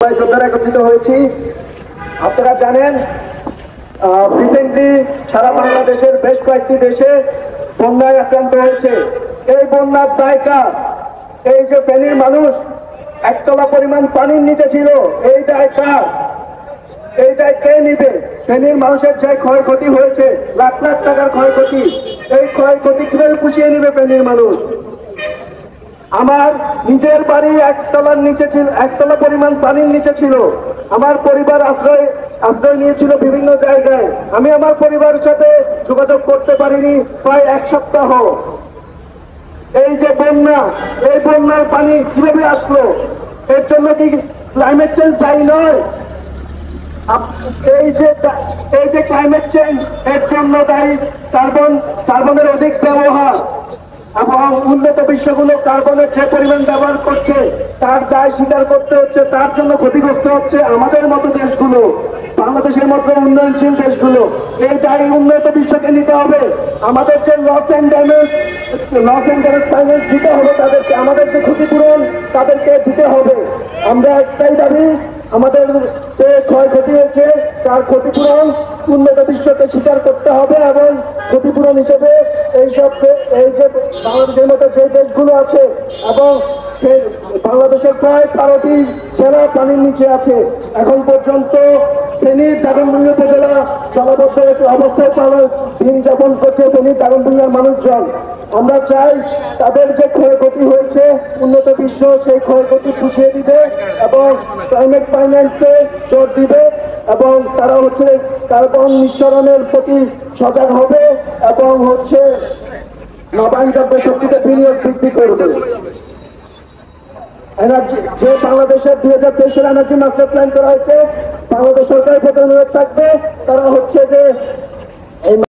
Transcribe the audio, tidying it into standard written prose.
সবাই যোদ্ধারা একত্রিত হয়েছি। আপনারা জানেন রিসেন্টলি সারা বাংলাদেশের বেশ কয়েকটি দেশে বন্যায় আক্রান্ত হয়েছে। এই বন্যার দায় কার? এই যে ফেনীর মানুষ একতলা পরিমাণ পানির নিচে ছিল, এই দায় কার? এই দায় কে নিবে? ফেনীর মানুষের যে ক্ষয়ক্ষতি হয়েছে, লাখ লাখ টাকার ক্ষয়ক্ষতি, এই ক্ষয়ক্ষতি কিভাবে পুষিয়ে নিবে ফেনীর মানুষ? আমার নিজের বাড়ি একতলার নিচে ছিল, একতলা পরিমাণ পানির নিচে ছিল। আমার পরিবার আশ্রয় নিয়েছিল বিভিন্ন জায়গায়। আমি আমার পরিবারের সাথে যোগাযোগ করতে পারিনি প্রায় এক সপ্তাহ। এই যে বন্যা, এই বন্যার পানি কিভাবে আসলো? এর জন্য কি ক্লাইমেট চেঞ্জ দায়ী নয়? এই যে ক্লাইমেট চেঞ্জ, এর জন্য দায়ী কার্বনের অধিক ব্যবহার, এবং উন্নত বিশ্বগুলো কার্বনের যে পরিমাণ ব্যবহার করছে তার দায় স্বীকার করতে হচ্ছে। তার জন্য ক্ষতিগ্রস্ত হচ্ছে আমাদের মতো দেশগুলো, বাংলাদেশের মতো উন্নয়নশীল দেশগুলো। এই দায় উন্নত বিশ্বকে নিতে হবে। আমাদের যে লস এন্ড ড্যামেজ ফাইন্যান্স দিতে হবে তাদেরকে, আমাদের যে ক্ষতিপূরণ তাদেরকে দিতে হবে। আমরা একটাই দাবি, আমাদের যে ক্ষয়ক্ষতি হয়েছে তার ক্ষতিপূরণ উন্নত বিশ্বকে স্বীকার করতে হবে, এবং ক্ষতিপূরণ হিসেবে এই যে বাংলাদেশের মতো যে দেশগুলো আছে, এবং বাংলাদেশের প্রায় 12টি জেলা পানির নিচে আছে। এখন পর্যন্ত ফেনীর দাগনভূঞা উপজেলা জলাবদ্ধ অবস্থায় দিন যাপন করছে ফেনীর দাগনভূঞার মানুষজন। আমরা চাই তাদের যে ক্ষয়ক্ষতি হয়েছে উন্নত বিশ্ব সেই ক্ষয়ক্ষতি পুষিয়ে দিবে এবং ক্লাইমেট ফাইন্যান্সে জোর দিবে, এবং তারা কার্বন নিঃসরণের প্রতি সজাগ হবে, এবং নবায়নযোগ্য শক্তিতে বিনিয়োগ বৃদ্ধি করবে। এনার্জি যে বাংলাদেশের 2023 এনার্জি মাস্টার প্ল্যান করা হয়েছে, বাংলাদেশ সরকারের প্রতি অনুরোধ থাকবে তারা যে